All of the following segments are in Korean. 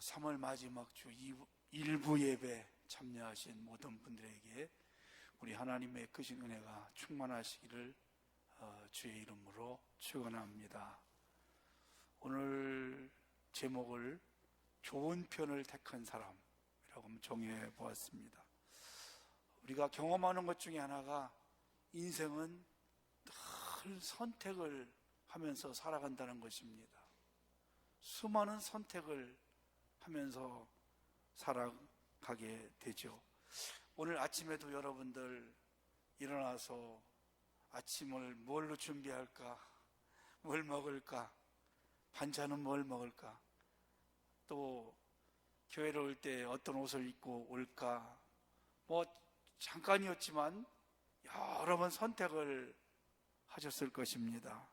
3월 마지막 주 일부 예배 참여하신 모든 분들에게 우리 하나님의 크신 은혜가 충만하시기를 주의 이름으로 축원합니다. 오늘 제목을 좋은 편을 택한 사람이라고 정의해 보았습니다. 우리가 경험하는 것 중에 하나가 인생은 늘 선택을 하면서 살아간다는 것입니다. 수많은 선택을 하면서 살아가게 되죠. 오늘 아침에도 여러분들 일어나서 아침을 뭘로 준비할까? 뭘 먹을까? 반찬은 뭘 먹을까? 또 교회로 올 때 어떤 옷을 입고 올까? 잠깐이었지만 여러 번 선택을 하셨을 것입니다.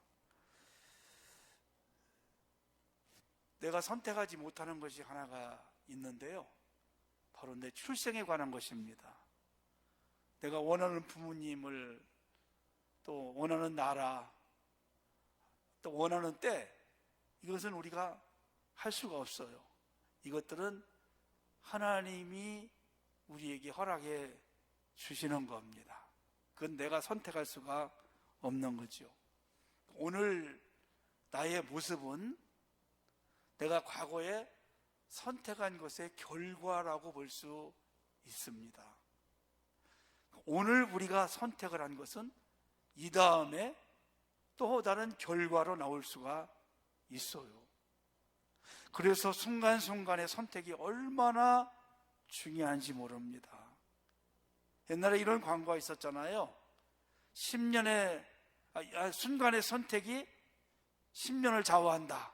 내가 선택하지 못하는 것이 하나가 있는데요, 바로 내 출생에 관한 것입니다. 내가 원하는 부모님을, 또 원하는 나라, 또 원하는 때, 이것은 우리가 할 수가 없어요. 이것들은 하나님이 우리에게 허락해 주시는 겁니다. 그건 내가 선택할 수가 없는 거죠. 오늘 나의 모습은 내가 과거에 선택한 것의 결과라고 볼 수 있습니다. 오늘 우리가 선택을 한 것은 이 다음에 또 다른 결과로 나올 수가 있어요. 그래서 순간순간의 선택이 얼마나 중요한지 모릅니다. 옛날에 이런 광고가 있었잖아요. 순간의 선택이 10년을 좌우한다.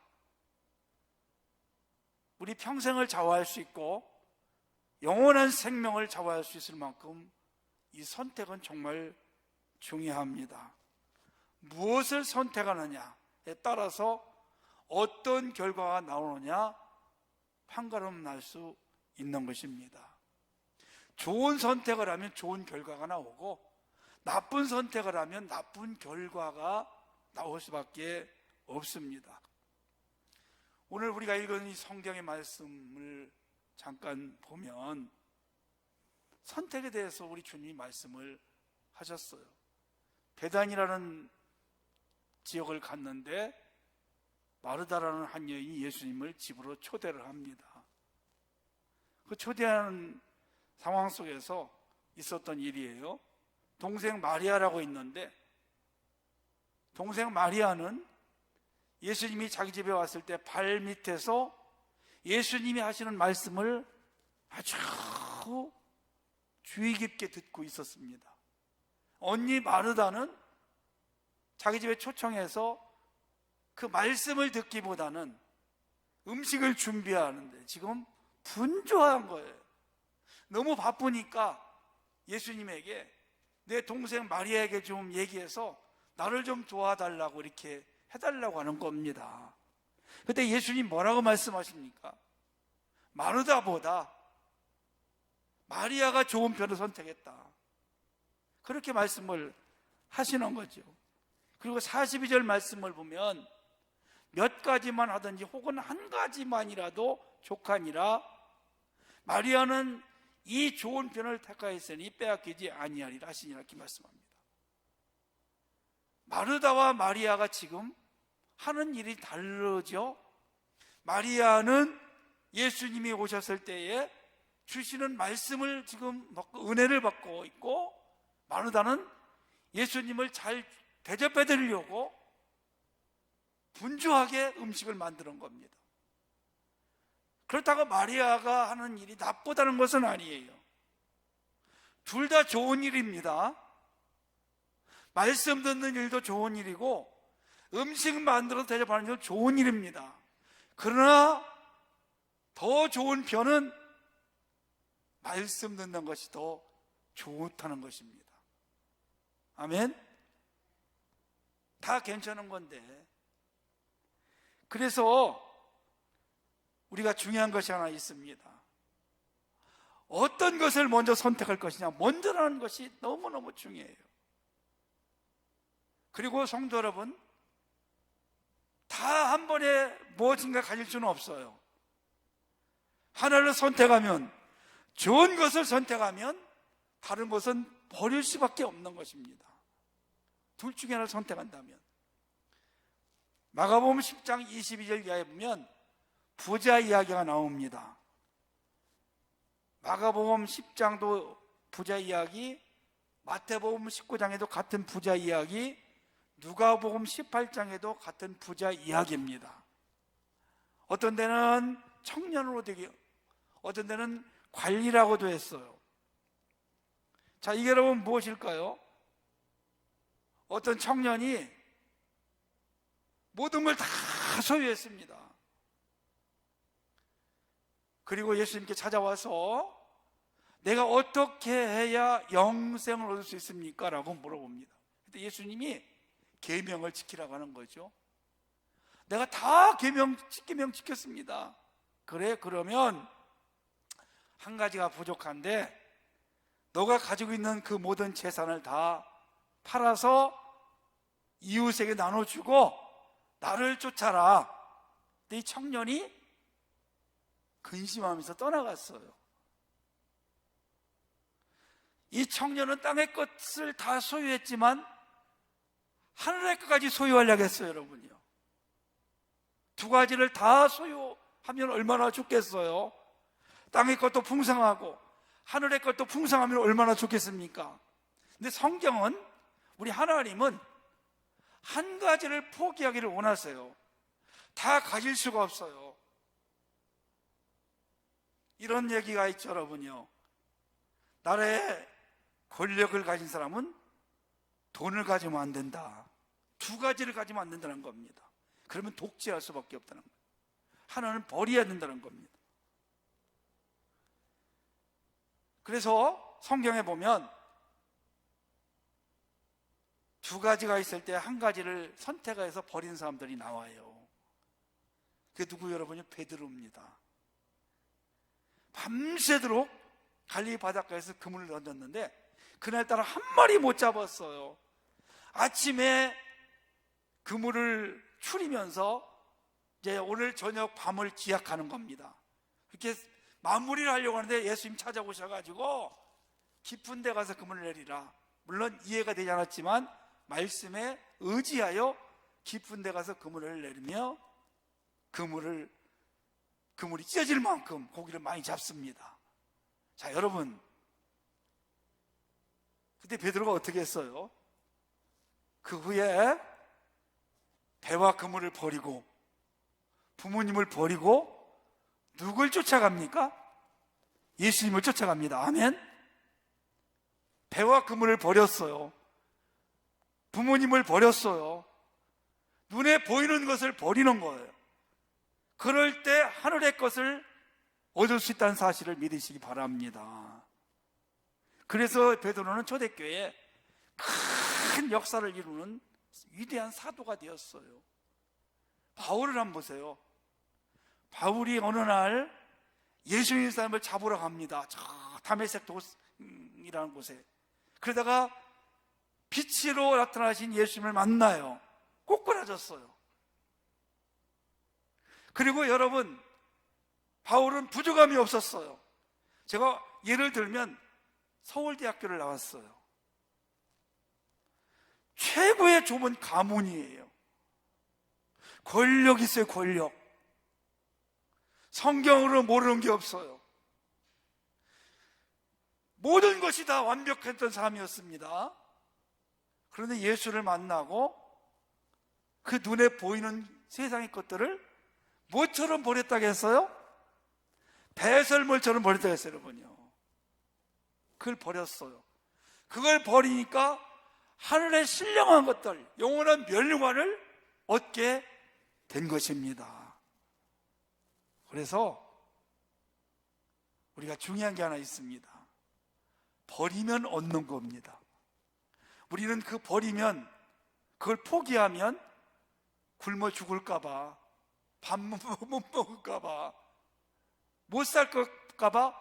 우리 평생을 좌우할 수 있고 영원한 생명을 좌우할 수 있을 만큼 이 선택은 정말 중요합니다. 무엇을 선택하느냐에 따라서 어떤 결과가 나오느냐 판가름 날 수 있는 것입니다. 좋은 선택을 하면 좋은 결과가 나오고 나쁜 선택을 하면 나쁜 결과가 나올 수밖에 없습니다. 오늘 우리가 읽은 이 성경의 말씀을 잠깐 보면 선택에 대해서 우리 주님이 말씀을 하셨어요. 베단이라는 지역을 갔는데 마르다라는 한 여인이 예수님을 집으로 초대를 합니다. 그 초대하는 상황 속에서 있었던 일이에요. 동생 마리아라고 있는데, 동생 마리아는 예수님이 자기 집에 왔을 때 발 밑에서 예수님이 하시는 말씀을 아주 주의 깊게 듣고 있었습니다. 언니 마르다는 자기 집에 초청해서 그 말씀을 듣기보다는 음식을 준비하는데 지금 분주한 거예요. 너무 바쁘니까 예수님에게 내 동생 마리아에게 좀 얘기해서 나를 좀 도와달라고 이렇게 해달라고 하는 겁니다. 그때 예수님 뭐라고 말씀하십니까? 마르다보다 마리아가 좋은 편을 선택했다. 그렇게 말씀을 하시는 거죠. 그리고 42절 말씀을 보면 몇 가지만 하든지 혹은 한 가지만이라도 족하니라 마리아는 이 좋은 편을 택하였으니 빼앗기지 아니하리라 하시니라 이렇게 말씀합니다. 마르다와 마리아가 지금 하는 일이 다르죠. 마리아는 예수님이 오셨을 때에 주시는 말씀을 지금 받고 은혜를 받고 있고, 마르다는 예수님을 잘 대접해 드리려고 분주하게 음식을 만드는 겁니다. 그렇다고 마리아가 하는 일이 나쁘다는 것은 아니에요. 둘 다 좋은 일입니다. 말씀 듣는 일도 좋은 일이고 음식 만들어 대접하는 일도 좋은 일입니다. 그러나 더 좋은 편은 말씀 듣는 것이 더 좋다는 것입니다. 아멘? 다 괜찮은 건데, 그래서 우리가 중요한 것이 하나 있습니다. 어떤 것을 먼저 선택할 것이냐, 먼저라는 것이 너무너무 중요해요. 그리고 성도 여러분, 다 한 번에 무엇인가 가질 수는 없어요. 하나를 선택하면, 좋은 것을 선택하면 다른 것은 버릴 수밖에 없는 것입니다. 둘 중에 하나를 선택한다면. 마가복음 10장 22절 이하에 보면 부자 이야기가 나옵니다. 마가복음 10장도 부자 이야기, 마태복음 19장에도 같은 부자 이야기, 누가복음 18장에도 같은 부자 이야기입니다. 어떤 데는 청년으로 되게, 어떤 데는 관리라고도 했어요. 자, 이게 여러분 무엇일까요? 어떤 청년이 모든 걸 다 소유했습니다. 그리고 예수님께 찾아와서 내가 어떻게 해야 영생을 얻을 수 있습니까? 라고 물어봅니다. 그때 예수님이 계명을 지키라고 하는 거죠. 내가 다 계명 지켰습니다. 그래, 그러면 한 가지가 부족한데 너가 가지고 있는 그 모든 재산을 다 팔아서 이웃에게 나눠주고 나를 쫓아라. 근데 이 청년이 근심하면서 떠나갔어요. 이 청년은 땅의 것을 다 소유했지만 하늘의 것까지 소유하려고 했어요, 여러분이요. 두 가지를 다 소유하면 얼마나 좋겠어요? 땅의 것도 풍성하고 하늘의 것도 풍성하면 얼마나 좋겠습니까? 근데 성경은, 우리 하나님은 한 가지를 포기하기를 원하세요. 다 가질 수가 없어요. 이런 얘기가 있죠, 여러분요. 나라에 권력을 가진 사람은 돈을 가지면 안 된다. 두 가지를 가지면 안 된다는 겁니다. 그러면 독재할 수밖에 없다는 거예요. 하나는 버려야 된다는 겁니다. 그래서 성경에 보면 두 가지가 있을 때 한 가지를 선택해서 버린 사람들이 나와요. 그게 누구 여러분이? 베드로입니다. 밤새도록 갈릴리 바닷가에서 그물을 던졌는데 그날따라 한 마리 못 잡았어요. 아침에 그물을 추리면서 이제 오늘 저녁 밤을 기약하는 겁니다. 이렇게 마무리를 하려고 하는데 예수님 찾아오셔가지고 깊은 데 가서 그물을 내리라. 물론 이해가 되지 않았지만 말씀에 의지하여 깊은 데 가서 그물을 내리며 그물이 찢어질 만큼 고기를 많이 잡습니다. 자, 여러분, 그때 베드로가 어떻게 했어요? 그 후에 배와 그물을 버리고 부모님을 버리고 누굴 쫓아갑니까? 예수님을 쫓아갑니다. 아멘. 배와 그물을 버렸어요. 부모님을 버렸어요. 눈에 보이는 것을 버리는 거예요. 그럴 때 하늘의 것을 얻을 수 있다는 사실을 믿으시기 바랍니다. 그래서 베드로는 초대교회에 큰 역사를 이루는 위대한 사도가 되었어요. 바울을 한번 보세요. 바울이 어느 날 예수님 사람을 잡으러 갑니다. 저 다메섹 도이라는 곳에. 그러다가 빛으로 나타나신 예수님을 만나요. 꼬꾸라졌어요. 그리고 여러분, 바울은 부족함이 없었어요. 제가 예를 들면 서울대학교를 나왔어요. 최고의 좁은 가문이에요. 권력 있어요, 권력. 성경으로 모르는 게 없어요. 모든 것이 다 완벽했던 사람이었습니다. 그런데 예수를 만나고 그 눈에 보이는 세상의 것들을 뭐처럼 버렸다고 했어요? 배설물처럼 버렸다고 했어요, 여러분요. 그걸 버렸어요. 그걸 버리니까 하늘의 신령한 것들, 영원한 멸류관을 얻게 된 것입니다. 그래서 우리가 중요한 게 하나 있습니다. 버리면 얻는 겁니다. 우리는 그 버리면, 그걸 포기하면 굶어 죽을까봐, 밥 못 먹을까봐, 못 살까봐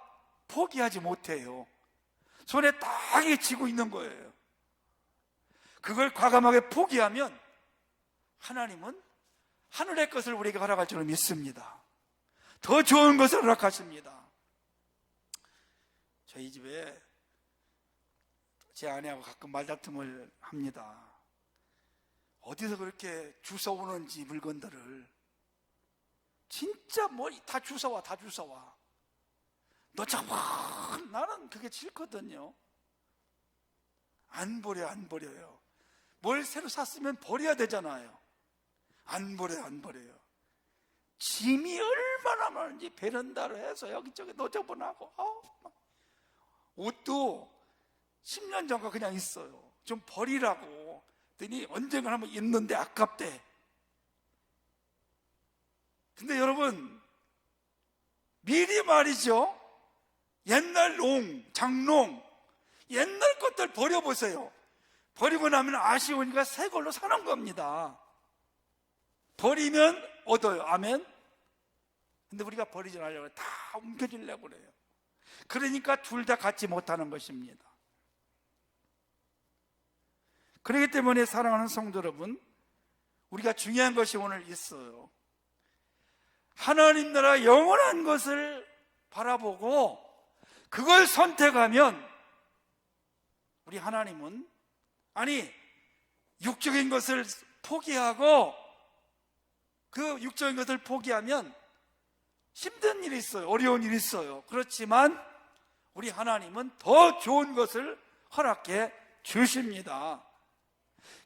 포기하지 못해요. 손에 딱 쥐고 있는 거예요. 그걸 과감하게 포기하면 하나님은 하늘의 것을 우리에게 허락할 줄을 믿습니다. 더 좋은 것을 허락하십니다. 저희 집에 제 아내하고 가끔 말다툼을 합니다. 어디서 그렇게 주워오는지 물건들을. 진짜 뭐 다 주워와, 다 주워와. 너 자꾸. 나는 그게 싫거든요. 안 버려요. 뭘 새로 샀으면 버려야 되잖아요. 안 버려요. 짐이 얼마나 많은지 베란다로 해서 여기저기 너저분하고. 옷도 10년 전과 그냥 있어요. 좀 버리라고 했더니 언젠가 한번 입는데 아깝대. 근데 여러분, 미리 말이죠, 옛날 장롱, 옛날 것들 버려보세요. 버리고 나면 아쉬우니까 새 걸로 사는 겁니다. 버리면 얻어요. 아멘. 근데 우리가 버리지 않으려고 다 옮겨주려고 그래요. 그러니까 둘 다 갖지 못하는 것입니다. 그렇기 때문에 사랑하는 성도 여러분, 우리가 중요한 것이 오늘 있어요. 하나님 나라 영원한 것을 바라보고 그걸 선택하면 우리 하나님은, 아니, 육적인 것을 포기하고, 그 육적인 것을 포기하면 힘든 일이 있어요. 어려운 일이 있어요. 그렇지만 우리 하나님은 더 좋은 것을 허락해 주십니다.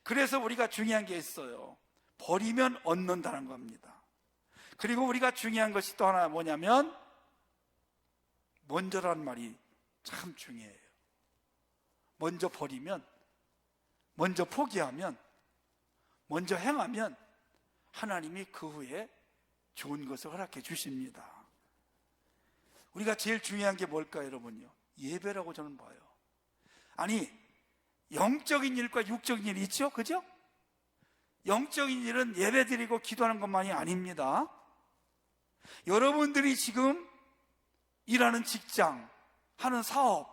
그래서 우리가 중요한 게 있어요. 버리면 얻는다는 겁니다. 그리고 우리가 중요한 것이 또 하나 뭐냐면, 먼저라는 말이 참 중요해요. 먼저 버리면, 먼저 포기하면, 먼저 행하면 하나님이 그 후에 좋은 것을 허락해 주십니다. 우리가 제일 중요한 게 뭘까요, 여러분요? 예배라고 저는 봐요. 아니, 영적인 일과 육적인 일이 있죠? 그죠? 영적인 일은 예배 드리고 기도하는 것만이 아닙니다. 여러분들이 지금 일하는 직장, 하는 사업,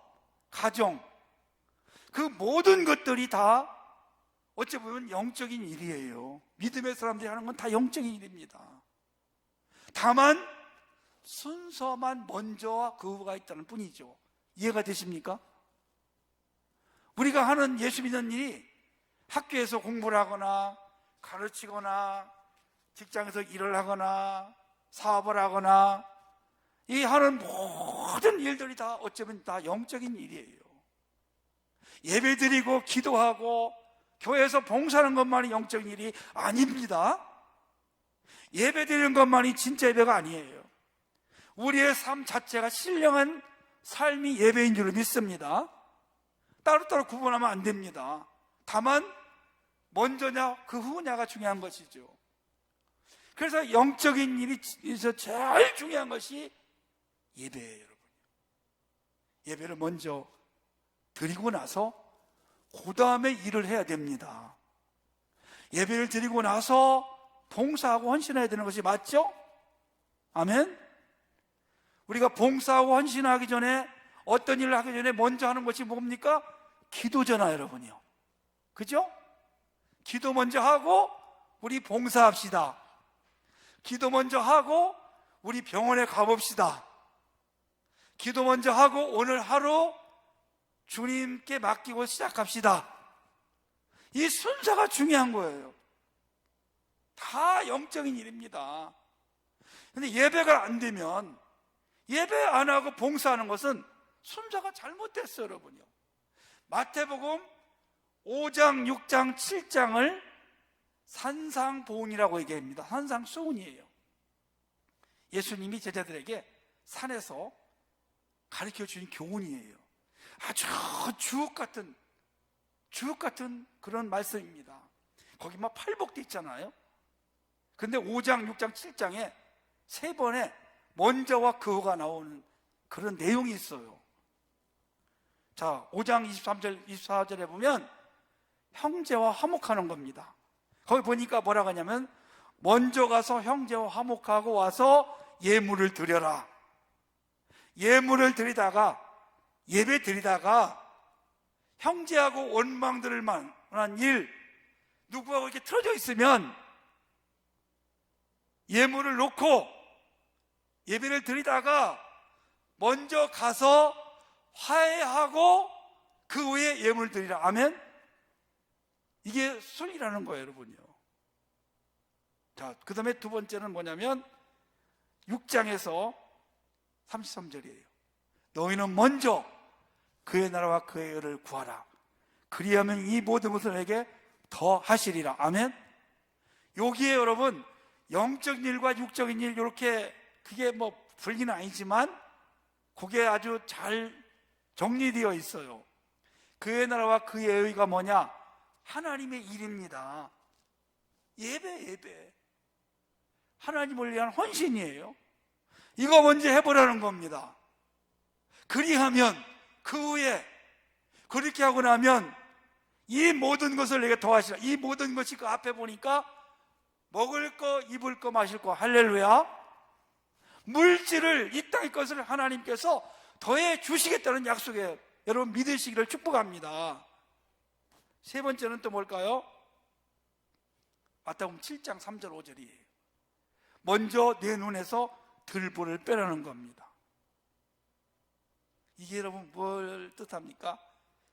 가정, 그 모든 것들이 다 어찌 보면 영적인 일이에요. 믿음의 사람들이 하는 건 다 영적인 일입니다. 다만 순서만 먼저와 그 후가 있다는 뿐이죠. 이해가 되십니까? 우리가 하는 예수 믿는 일이 학교에서 공부를 하거나 가르치거나 직장에서 일을 하거나 사업을 하거나, 이 하는 모든 일들이 다 어쩌면 다 영적인 일이에요. 예배드리고 기도하고 교회에서 봉사하는 것만이 영적인 일이 아닙니다. 예배드리는 것만이 진짜 예배가 아니에요. 우리의 삶 자체가 신령한 삶이 예배인 줄로 믿습니다. 따로따로 구분하면 안 됩니다. 다만 먼저냐 그 후냐가 중요한 것이죠. 그래서 영적인 일에서 제일 중요한 것이 예배예요, 여러분. 예배를 먼저 드리고 나서 그 다음에 일을 해야 됩니다. 예배를 드리고 나서 봉사하고 헌신해야 되는 것이 맞죠? 아멘? 우리가 봉사하고 헌신하기 전에, 어떤 일을 하기 전에 먼저 하는 것이 뭡니까? 기도잖아요, 여러분이요. 그죠? 기도 먼저 하고 우리 봉사합시다. 기도 먼저 하고 우리 병원에 가봅시다. 기도 먼저 하고 오늘 하루 주님께 맡기고 시작합시다. 이 순서가 중요한 거예요. 다 영적인 일입니다. 근데 예배가 안 되면, 예배 안 하고 봉사하는 것은 순서가 잘못됐어요, 여러분요. 마태복음 5장, 6장, 7장을 산상보훈이라고 얘기합니다. 산상수훈이에요. 예수님이 제자들에게 산에서 가르쳐 주신 교훈이에요. 아주 주옥 같은 그런 말씀입니다. 거기 막 팔복도 있잖아요. 근데 5장, 6장, 7장에 세 번에 먼저와 그 후가 나오는 그런 내용이 있어요. 자, 5장 23절, 24절에 보면 형제와 화목하는 겁니다. 거기 보니까 뭐라고 하냐면, 먼저 가서 형제와 화목하고 와서 예물을 드려라. 예물을 드리다가, 예배 드리다가 형제하고 원망들을 만한 일, 누구하고 이렇게 틀어져 있으면 예물을 놓고 예배를 드리다가 먼저 가서 화해하고 그 후에 예물을 드리라. 아멘? 이게 순이라는 거예요, 여러분요. 자, 그 다음에 두 번째는 뭐냐면 6장에서 33절이에요. 너희는 먼저 그의 나라와 그의 의를 구하라. 그리하면 이 모든 것을 내게 더 하시리라. 아멘? 여기에 여러분 영적인 일과 육적인 일 이렇게 그게 뭐 분리는 아니지만 그게 아주 잘 정리되어 있어요. 그의 나라와 그의 의가 뭐냐? 하나님의 일입니다. 예배. 하나님을 위한 헌신이에요. 이거 먼저 해보라는 겁니다. 그리하면 그 후에 그렇게 하고 나면 이 모든 것을 내게 더하시라. 이 모든 것이 그 앞에 보니까 먹을 거, 입을 거, 마실 거. 할렐루야. 물질을, 이 땅의 것을 하나님께서 더해 주시겠다는 약속이에요. 여러분 믿으시기를 축복합니다. 세 번째는 또 뭘까요? 마태복음 7장 3절 5절이에요. 먼저 내 눈에서 들보를 빼라는 겁니다. 이게 여러분 뭘 뜻합니까?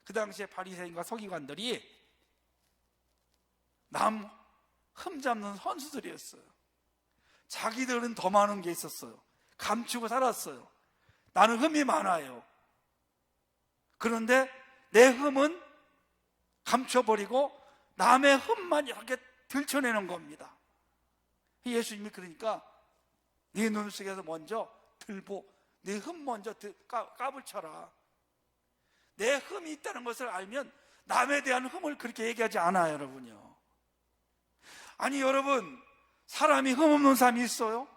그 당시에 바리새인과 서기관들이 남 흠잡는 선수들이었어요. 자기들은 더 많은 게 있었어요. 감추고 살았어요. 나는 흠이 많아요. 그런데 내 흠은 감춰버리고 남의 흠만 이렇게 들춰내는 겁니다. 예수님이 그러니까 네 눈 속에서 먼저 들보, 내 흠 먼저 까불쳐라. 내 흠이 있다는 것을 알면 남에 대한 흠을 그렇게 얘기하지 않아요, 여러분요. 아니 여러분, 사람이 흠 없는 사람이 있어요?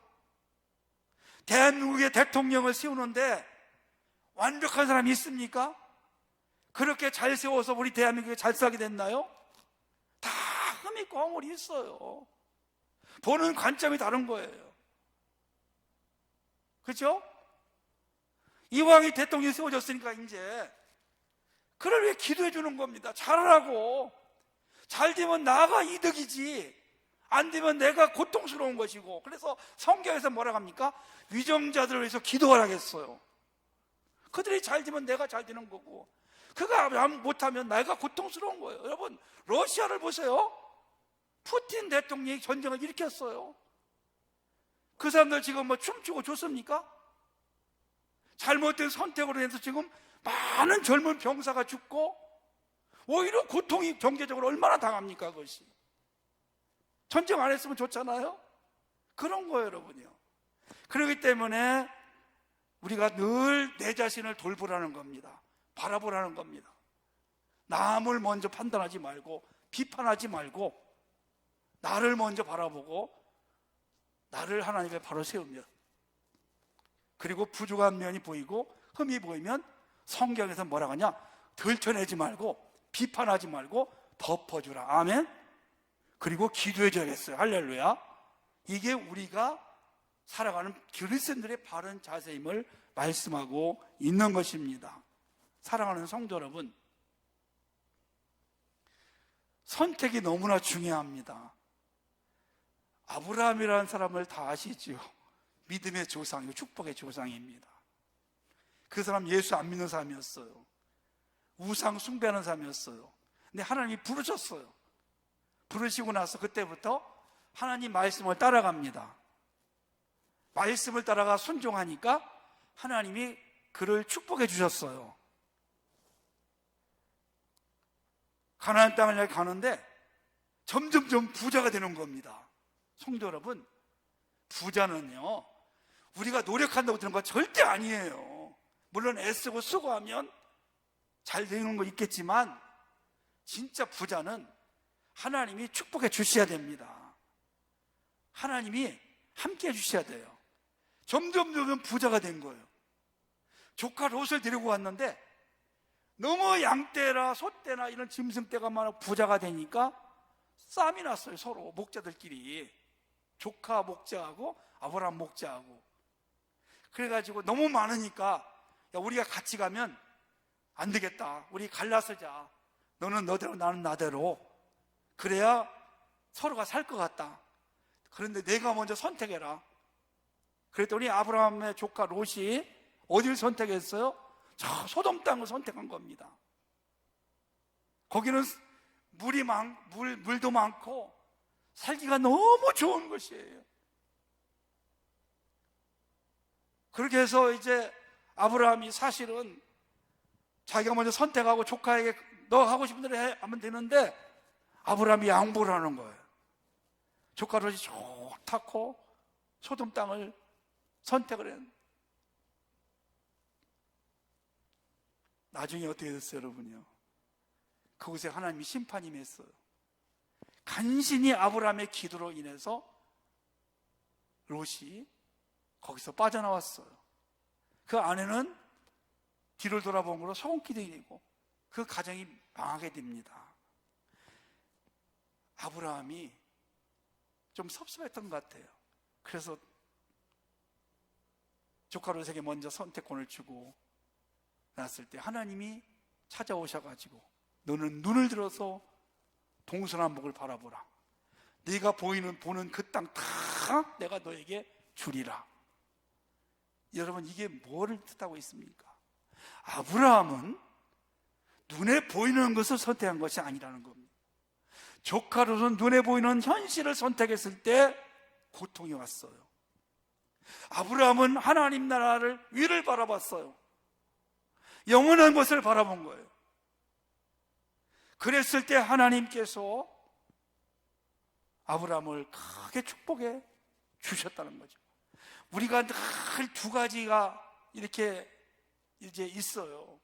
대한민국의 대통령을 세우는데 완벽한 사람이 있습니까? 그렇게 잘 세워서 우리 대한민국에 잘 살게 됐나요? 다 흠이 있고 허물이 있어요. 보는 관점이 다른 거예요. 그렇죠? 이왕이 대통령이 세워졌으니까 이제 그를 위해 기도해 주는 겁니다. 잘하라고. 잘 되면 나가 이득이지, 안 되면 내가 고통스러운 것이고. 그래서 성경에서 뭐라고 합니까? 위정자들을 위해서 기도하라겠어요. 그들이 잘 되면 내가 잘 되는 거고, 그가 못하면 내가 고통스러운 거예요. 여러분 러시아를 보세요. 푸틴 대통령이 전쟁을 일으켰어요. 그 사람들 지금 뭐 춤추고 좋습니까? 잘못된 선택으로 해서 지금 많은 젊은 병사가 죽고 오히려 고통이 경제적으로 얼마나 당합니까? 그것이 전쟁 안 했으면 좋잖아요. 그런 거예요, 여러분이요. 그렇기 때문에 우리가 늘 내 자신을 돌보라는 겁니다. 바라보라는 겁니다. 남을 먼저 판단하지 말고 비판하지 말고 나를 먼저 바라보고 나를 하나님의 바로 세우며, 그리고 부족한 면이 보이고 흠이 보이면 성경에서 뭐라고 하냐? 들춰내지 말고 비판하지 말고 덮어주라. 아멘. 그리고 기도해 줘야겠어요. 할렐루야. 이게 우리가 살아가는 그리스도인들의 바른 자세임을 말씀하고 있는 것입니다. 사랑하는 성도 여러분, 선택이 너무나 중요합니다. 아브라함이라는 사람을 다 아시죠? 믿음의 조상이고 축복의 조상입니다. 그 사람 예수 안 믿는 사람이었어요. 우상 숭배하는 사람이었어요. 근데 하나님이 부르셨어요. 부르시고 나서 그때부터 하나님 말씀을 따라갑니다. 말씀을 따라가 순종하니까 하나님이 그를 축복해 주셨어요. 가나안 땅을 향해 가는데 점점점 부자가 되는 겁니다. 성도 여러분, 부자는요 우리가 노력한다고 되는 거 절대 아니에요. 물론 애쓰고 수고하면 잘 되는 거 있겠지만 진짜 부자는 하나님이 축복해 주셔야 됩니다. 하나님이 함께 해 주셔야 돼요. 점점 부자가 된 거예요. 조카 롯을 데리고 왔는데 너무 양떼나 소떼나 이런 짐승떼가 많아 부자가 되니까 싸움이 났어요. 서로 목자들끼리. 조카 목자하고 아브라함 목자하고. 그래가지고 너무 많으니까 야, 우리가 같이 가면 안 되겠다. 우리 갈라서자. 너는 너대로 나는 나대로. 그래야 서로가 살 것 같다. 그런데 내가 먼저 선택해라. 그랬더니 아브라함의 조카 롯이 어디를 선택했어요? 저 소돔 땅을 선택한 겁니다. 거기는 물도 많고 살기가 너무 좋은 것이에요. 그렇게 해서 이제 아브라함이 사실은 자기가 먼저 선택하고 조카에게 너 하고 싶은 대로 하면 되는데 아브라함이 양보를 하는 거예요. 조카 롯이 좋다고 소돔 땅을 선택을 했는데 나중에 어떻게 됐어요, 여러분요? 그곳에 하나님이 심판이 임했어요. 간신히 아브라함의 기도로 인해서 롯이 거기서 빠져나왔어요. 그 아내는 뒤를 돌아본 거로 소금기둥이고 그 가정이 망하게 됩니다. 아브라함이 좀 섭섭했던 것 같아요. 그래서 조카 롯에게 먼저 선택권을 주고 났을 때 하나님이 찾아오셔가지고 너는 눈을 들어서 동서남북을 바라보라. 네가 보는 그 땅 다 내가 너에게 주리라. 여러분, 이게 뭐를 뜻하고 있습니까? 아브라함은 눈에 보이는 것을 선택한 것이 아니라는 겁니다. 조카 롯은 눈에 보이는 현실을 선택했을 때 고통이 왔어요. 아브라함은 하나님 나라를 위를 바라봤어요. 영원한 것을 바라본 거예요. 그랬을 때 하나님께서 아브라함을 크게 축복해 주셨다는 거죠. 우리가 늘 두 가지가 이렇게 이제 있어요.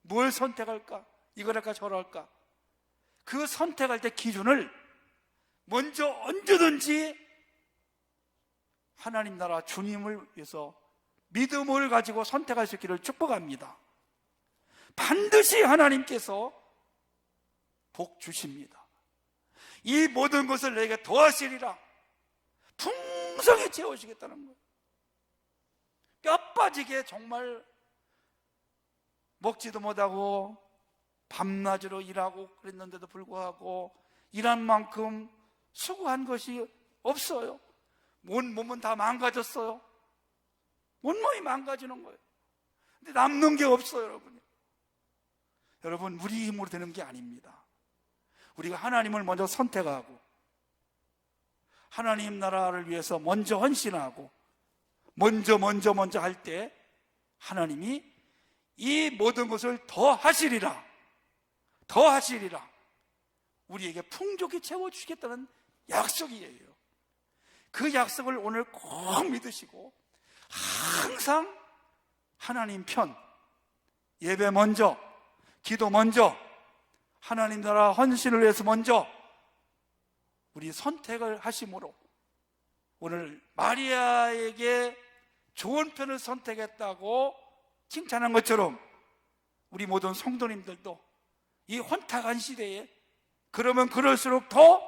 뭘 선택할까? 이걸 할까 저걸 할까? 그 선택할 때 기준을 먼저 언제든지 하나님 나라 주님을 위해서 믿음을 가지고 선택할 수 있기를 축복합니다. 반드시 하나님께서 복 주십니다. 이 모든 것을 내게 더하시리라. 풍성히 채우시겠다는 거예요. 뼈 빠지게 정말 먹지도 못하고 밤낮으로 일하고 그랬는데도 불구하고 일한 만큼 수고한 것이 없어요. 몸은 다 망가졌어요. 온몸이 망가지는 거예요. 근데 남는 게 없어요, 여러분. 여러분, 우리 힘으로 되는 게 아닙니다. 우리가 하나님을 먼저 선택하고 하나님 나라를 위해서 먼저 헌신하고 먼저 할 때 하나님이 이 모든 것을 더 하시리라 우리에게 풍족히 채워주시겠다는 약속이에요. 그 약속을 오늘 꼭 믿으시고 항상 하나님 편, 예배 먼저, 기도 먼저, 하나님 나라 헌신을 위해서 먼저 우리 선택을 하심으로 오늘 마리아에게 좋은 편을 선택했다고 칭찬한 것처럼 우리 모든 성도님들도 이 혼탁한 시대에 그러면 그럴수록 더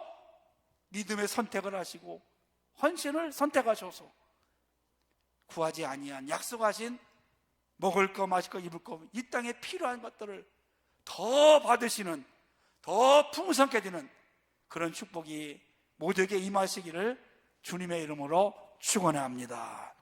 믿음의 선택을 하시고 헌신을 선택하셔서 구하지 아니한 약속하신 먹을 거 마실 거 입을 거 이 땅에 필요한 것들을 더 받으시는 더 풍성하게 되는 그런 축복이 모두에게 임하시기를 주님의 이름으로 축원합니다.